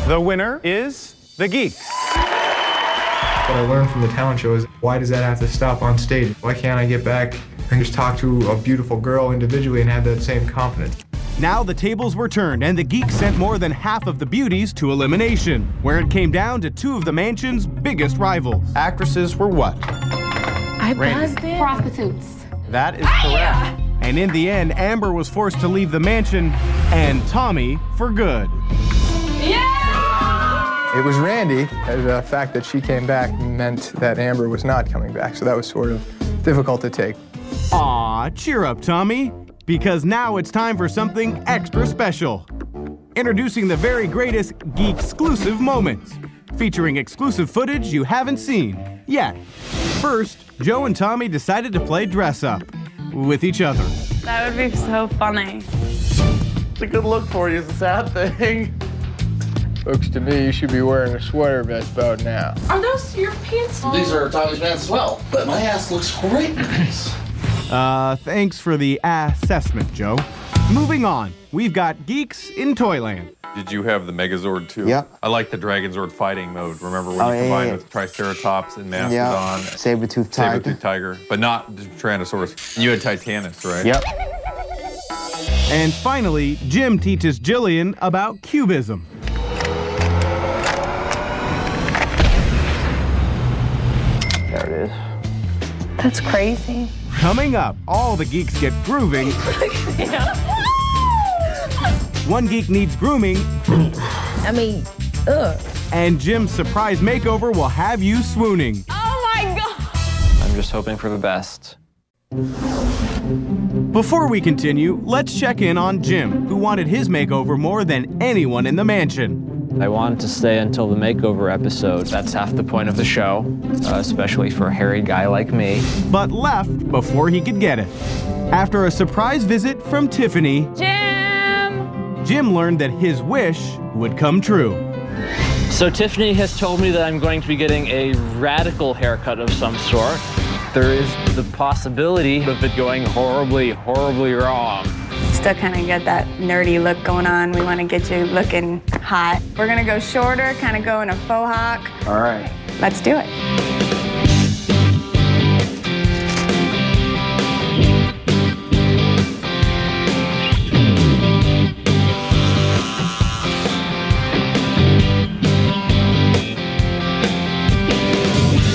The winner is the Geeks. What I learned from the talent show is, why does that have to stop on stage? Why can't I get back and just talk to a beautiful girl individually and have that same confidence? Now the tables were turned and the Geeks sent more than half of the beauties to elimination, where it came down to two of the mansion's biggest rivals. Actresses were what? I buzzed it. Prostitutes. That is correct. And in the end, Amber was forced to leave the mansion, and Tommy for good. It was Randy. The fact that she came back meant that Amber was not coming back, so that was sort of difficult to take. Aw, cheer up, Tommy, because now it's time for something extra special. Introducing the very greatest Geek-exclusive moments, featuring exclusive footage you haven't seen yet. First, Joe and Tommy decided to play dress-up with each other. That would be so funny. It's a good look for you, it's a sad thing. Looks to me you should be wearing a sweater vest about now. Are those your pants? These are Tommy's pants as well, but my ass looks great in these. Thanks for the assessment, Joe. Moving on, we've got Geeks in Toyland. Did you have the Megazord too? Yep. I like the Dragonzord fighting mode. Remember when you combined with Triceratops and Mastodon? Saber-tooth tiger. Saber-tooth tiger, but not Tyrannosaurus. You had Titanus, right? Yep. And finally, Jim teaches Jillian about cubism. There it is. That's crazy. Coming up, all the geeks get grooving. One geek needs grooming. And Jim's surprise makeover will have you swooning. Oh my God. I'm just hoping for the best. Before we continue, let's check in on Jim, who wanted his makeover more than anyone in the mansion. I wanted to stay until the makeover episode. That's half the point of the show, especially for a hairy guy like me. But left before he could get it. After a surprise visit from Tiffany, Jim learned that his wish would come true. So Tiffany has told me that I'm going to be getting a radical haircut of some sort. There is the possibility of it going horribly, horribly wrong. Still kind of get that nerdy look going on. We want to get you looking hot. We're going to go shorter, kind of go in a faux hawk. All right. Let's do it.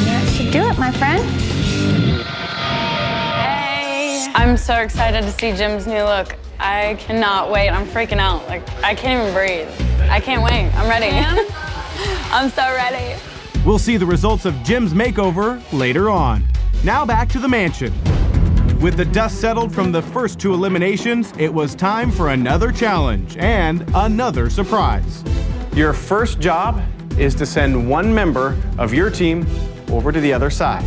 That should do it, my friend. I'm so excited to see Jim's new look. I cannot wait. I'm freaking out. Like, I can't even breathe. I can't wait. I'm ready. I'm so ready. We'll see the results of Jim's makeover later on. Now back to the mansion. With the dust settled from the first two eliminations, it was time for another challenge and another surprise. Your first job is to send one member of your team over to the other side.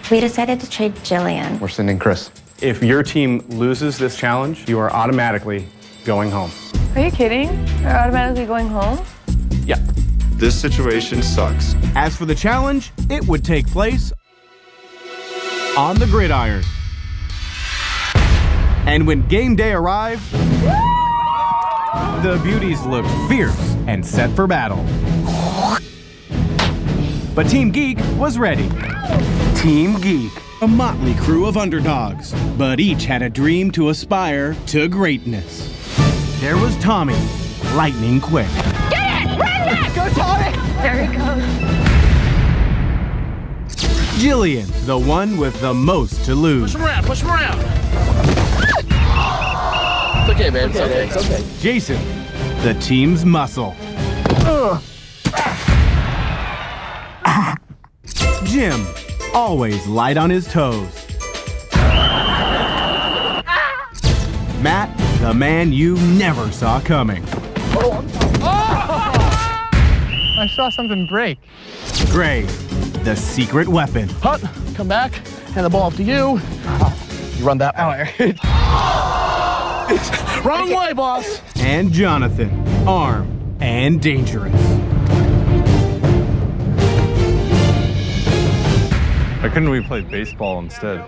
We decided to trade Jillian. We're sending Chris. If your team loses this challenge, you are automatically going home. Are you kidding? You're automatically going home? Yeah. This situation sucks. As for the challenge, it would take place on the gridiron. And when game day arrived, the beauties looked fierce and set for battle. But Team Geek was ready. Team Geek, a motley crew of underdogs, but each had a dream to aspire to greatness. There was Tommy, lightning quick. Get it! Run it! Go, Tommy! There he goes. Jillian, the one with the most to lose. Push him around, push him around. It's okay, babe, it's okay, it's okay. Jason, the team's muscle. Jim, always light on his toes. Matt, the man you never saw coming. I saw something break. Gray, the secret weapon. Hut, come back, hand the ball off to you. You run that way. Wrong way, boss. And Jonathan, armed and dangerous. Why couldn't we play baseball instead?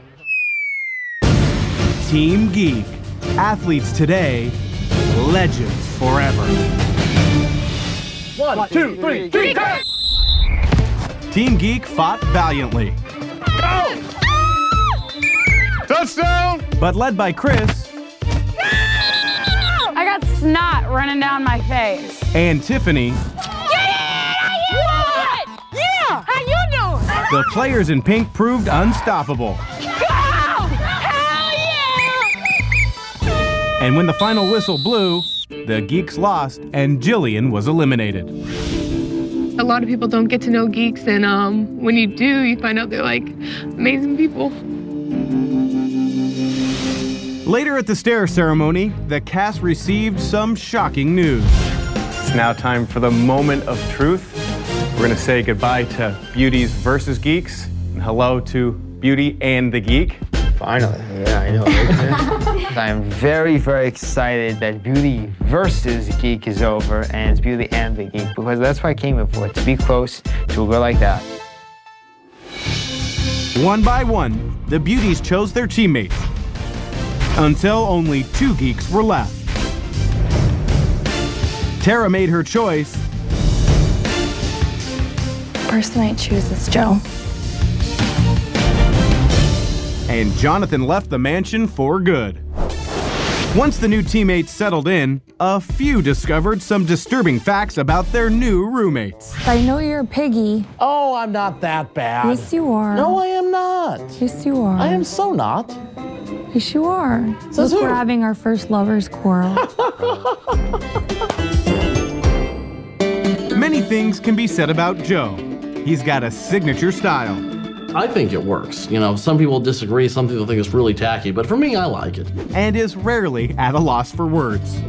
Team Geek, athletes today, legends forever. 1, 2, 3, Geek! Team Geek fought valiantly. Go! Touchdown! But led by Chris I got snot running down my face. and Tiffany, Yeah! How you doing? the players in pink proved unstoppable. Hell yeah! And when the final whistle blew, the Geeks lost and Jillian was eliminated. A lot of people don't get to know geeks, and when you do, you find out they're like amazing people. Later at the stare ceremony, the cast received some shocking news. It's now time for the moment of truth. We're going to say goodbye to Beauties versus Geeks, and hello to Beauty and the Geek. Finally, yeah, I know. I'm very, very excited that Beauty versus Geek is over, and it's Beauty and the Geek, because that's what I came here for, to be close to a girl like that. One by one, the Beauties chose their teammates, until only 2 Geeks were left. Tara made her choice. Person I choose is Joe. And Jonathan left the mansion for good. Once the new teammates settled in, a few discovered some disturbing facts about their new roommates. I know you're a piggy. Oh, I'm not that bad. Yes, you are. No, I am not. Yes, you are. I am so not. Yes, you are. Says Look, who? we're having our first lovers' quarrel. Many things can be said about Joe. He's got a signature style. I think it works. You know, some people disagree, some people think it's really tacky, but for me, I like it. And is rarely at a loss for words.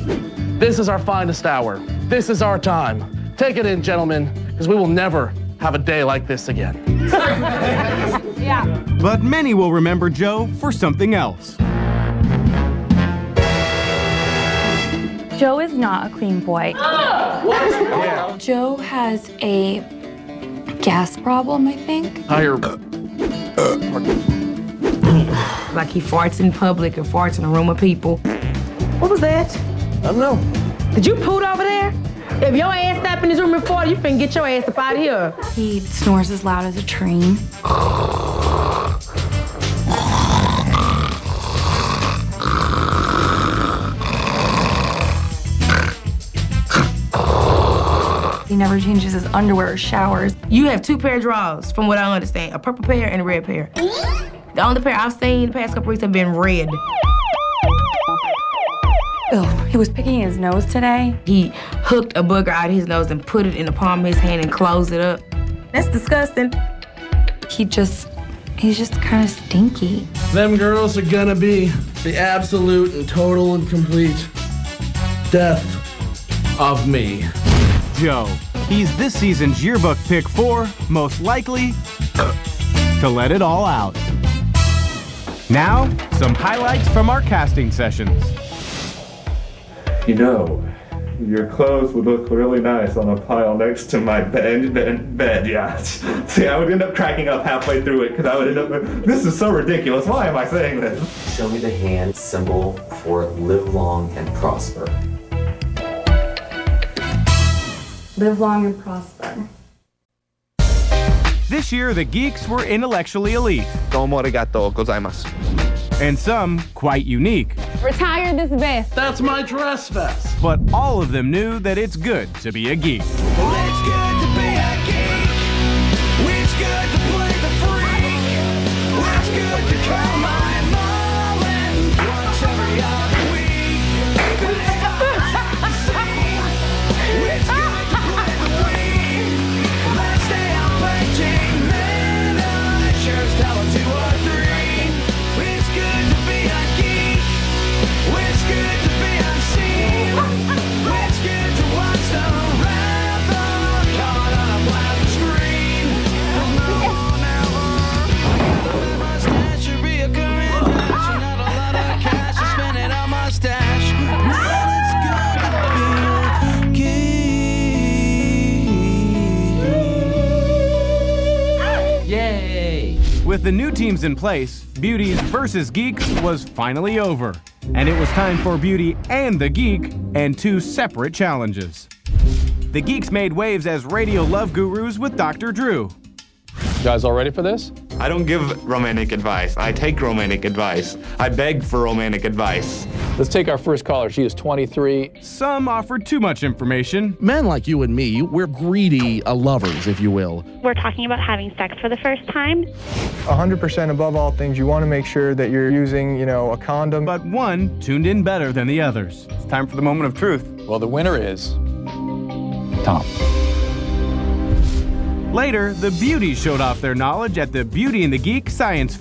This is our finest hour. This is our time. Take it in, gentlemen, because we will never have a day like this again. Yeah. But many will remember Joe for something else. Joe is not a clean boy. Joe has a gas problem, I think. Like he farts in public or farts in a room of people. What was that? I don't know. Did you poot over there? If your ass step in this room and fart, you finna get your ass up out of here. He snores as loud as a train. He never changes his underwear or showers. You have 2 pair of drawers, from what I understand. A purple pair and a red pair. The only pair I've seen the past couple weeks have been red. Ugh, he was picking his nose today. He hooked a booger out of his nose and put it in the palm of his hand and closed it up. That's disgusting. He's just kind of stinky. Them girls are gonna be the absolute and total and complete death of me. Joe. He's this season's yearbook pick 4, most likely to let it all out. Now, some highlights from our casting sessions. You know, your clothes would look really nice on a pile next to my bed, yeah. See, I would end up cracking up halfway through it because I would end up, this is so ridiculous. Why am I saying this? Show me the hand symbol for live long and prosper. Live long and prosper. This year, the Geeks were intellectually elite. Domo arigato gozaimasu. And some quite unique. Retire this vest. That's my dress vest. But all of them knew that it's good to be a geek. It's good to be a geek. It's good to play the freak. It's good to call my mom and once every other week. It's good to play the week. Let's stay up playing midnight. Sure as tell 2 or 3. It's good to be a geek. It's good to be unseen. It's good to watch the marathon caught on a black screen. There's no one ever. The mustache should be a current dash. Not a lot of cash to spend it on mustache. Man, it's good to be a geek. Yay! With the new teams in place, Beauties versus Geeks was finally over. And it was time for Beauty and the Geek and 2 separate challenges. the Geeks made waves as radio love gurus with Dr. Drew. You guys all ready for this? I don't give romantic advice. I take romantic advice. I beg for romantic advice. Let's take our first caller. She is 23. Some offer too much information. Men like you and me, we're greedy lovers, if you will. We're talking about having sex for the first time. 100% above all things, you want to make sure that you're using, a condom. But one tuned in better than the others. It's time for the moment of truth. Well, the winner is Tom. Later, the beauties showed off their knowledge at the Beauty and the Geek Science Fair.